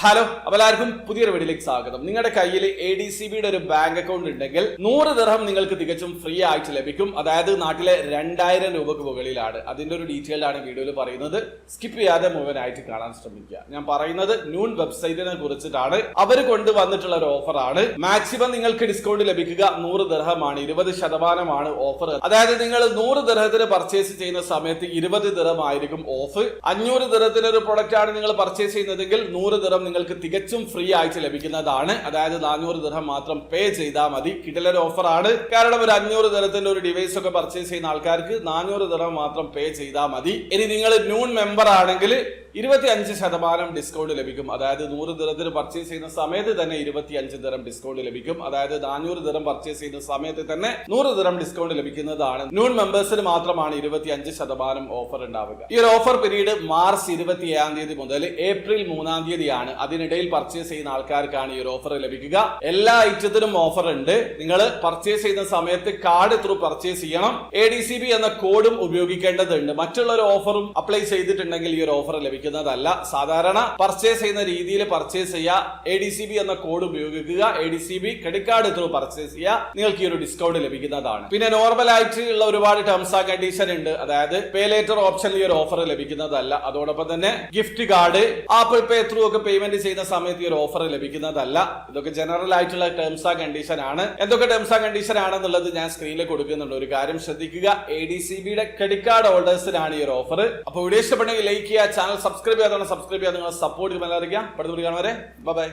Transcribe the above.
Hello, അപ്പോൾ എല്ലാവർക്കും പുതിയൊരു വീഡിയോയിലേക്ക് സ്വാഗതം. നിങ്ങളുടെ കയ്യിൽ ADCBയുടെ ഒരു ബാങ്ക് അക്കൗണ്ട് ഉണ്ടെങ്കിൽ 100 ദിർഹം നിങ്ങൾക്ക് തികച്ചും ഫ്രീ ആയിട്ട് ലഭിക്കും. അതായത് നാട്ടിലെ 2000 രൂപക്ക് മുകളിലാണ്. അതിന്റെ ഒരു ഡീറ്റെയിൽ ആണ് വീഡിയോയിൽ പറയുന്നത്. സ്കിപ്പ് ചെയ്യാതെ മുഴുവനായിട്ട് കാണാൻ ശ്രമിക്കുക. ഞാൻ പറയുന്നത് നൂൺ വെബ്സൈറ്റിനെ കുറിച്ചിട്ടാണ്. അവർ കൊണ്ടുവന്നിട്ടുള്ള ഒരു ഓഫറാണ്. മാക്സിമം നിങ്ങൾക്ക് ഡിസ്കൗണ്ട് ലഭിക്കുക 100 ദിർഹമാണ്. 20% ഓഫർ. അതായത് നിങ്ങൾ 100 ദിർഹത്തിന് പർച്ചേസ് ചെയ്യുന്ന സമയത്ത് 20 ദിർഹം ആയിരിക്കും ഓഫ്. 500 ദിർഹത്തിന് ഒരു പ്രൊഡക്റ്റ് ആണ് നിങ്ങൾ പർച്ചേസ് ചെയ്യുന്നതെങ്കിൽ 100 ദിർഹം നിങ്ങൾക്ക് തികച്ചും ഫ്രീ ആയിട്ട് ലഭിക്കുന്നതാണ്. അതായത് 400 ദിർഹം മാത്രം പേ ചെയ്താൽ മതി. കിട്ടലൊരു ഓഫർ ആണ്. കാരണം ഒരു 500 ദിർഹത്തിന്റെ ഒരു ഡിവൈസ് ഒക്കെ പർച്ചേസ് ചെയ്യുന്ന ആൾക്കാർക്ക് 400 ദിർഹം മാത്രം പേ ചെയ്താൽ മതി. ഇനി നിങ്ങൾ നൂൺ മെമ്പർ ആണെങ്കിൽ 25% ഡിസ്കൗണ്ട് ലഭിക്കും. അതായത് 100 ദിർഹത്തിന് പർച്ചേസ് ചെയ്യുന്ന സമയത്ത് തന്നെ 25 ദിർഹം ഡിസ്കൗണ്ട് ലഭിക്കും. അതായത് 400 ദിർഹം പർച്ചേസ് ചെയ്യുന്ന സമയത്ത് തന്നെ 100 ദിർഹം ഡിസ്കൗണ്ട് ലഭിക്കുന്നതാണ്. നൂൺ മെമ്പേഴ്സിന് മാത്രമാണ് 25% ഓഫർ ഉണ്ടാവുക. ഈ ഒരു ഓഫർ പീരീഡ് മാർച്ച് 27 തീയതി മുതൽ ഏപ്രിൽ 3 തീയതിയാണ്. അതിനിടയിൽ പർച്ചേസ് ചെയ്യുന്ന ആൾക്കാർക്കാണ് ഈ ഒരു ഓഫർ ലഭിക്കുക. എല്ലാ ഐറ്റത്തിനും ഓഫർ ഉണ്ട്. നിങ്ങൾ പർച്ചേസ് ചെയ്യുന്ന സമയത്ത് കാർഡ് ത്രൂ പർച്ചേസ് ചെയ്യണം. ADCB എന്ന കോഡും ഉപയോഗിക്കേണ്ടതുണ്ട്. മറ്റുള്ള ഒരു ഓഫറും അപ്ലൈ ചെയ്തിട്ടുണ്ടെങ്കിൽ ഈ ഒരു ഓഫർ ലഭിക്കുന്നതല്ല. സാധാരണ പർച്ചേസ് ചെയ്യുന്ന രീതിയിൽ പർച്ചേസ് ചെയ്യുക. ADCB എന്ന കോഡ് ഉപയോഗിക്കുക. ADCB credit card through purchase ചെയ്യുക. നിങ്ങൾക്ക് ഈ ഒരു ഡിസ്കൗണ്ട് ലഭിക്കുന്നതാണ്. പിന്നെ നോർമൽ ആയിട്ട് ഉള്ള ഒരുപാട് ടേംസ് ആൻഡ് കണ്ടീഷൻ ഉണ്ട്. അതായത് പേ ലേറ്റർ ഓപ്ഷനിൽ ഈ ഒരു ഓഫർ ലഭിക്കുന്നതല്ല. അതോടൊപ്പം തന്നെ gift card, Apple Pay through ഒക്കെ പേയ്മെന്റ് ചെയ്യുന്ന സമയത്ത് ഈ ഒരു ഓഫർ ലഭിക്കുന്നതല്ല. ഇതൊക്കെ ജനറൽ ആയിട്ടുള്ള ടേംസ് ആൻഡ് കണ്ടീഷൻ ആണ്. എന്തൊക്കെ ടേംസ് ആൻഡ് കണ്ടീഷൻ ആണെന്നുള്ളത് ഞാൻ സ്ക്രീനിൽ കൊടുക്കുന്നുണ്ട്. ഒരു കാര്യം ശ്രദ്ധിക്കുക, ADCBയുടെ ക്രെഡിറ്റ് കാർഡ് ഹോൾഡേഴ്സിനാണ് ഈ ഒരു ഓഫർ. അപ്പോൾ വീഡിയോ ഇഷ്ടപ്പെട്ടെങ്കിൽ ലൈക്ക് ചെയ്യുക, ചാനൽ സബ്സ്ക്രൈബ് ചെയ്യാതെ സബ്സ്ക്രൈബ് ചെയ്യാതെ നിങ്ങൾ സപ്പോർട്ട് ചെയ്യുമെന്നറിയിക്കാം. അടുത്ത വീഡിയോ കാണുവരെ ബൈ.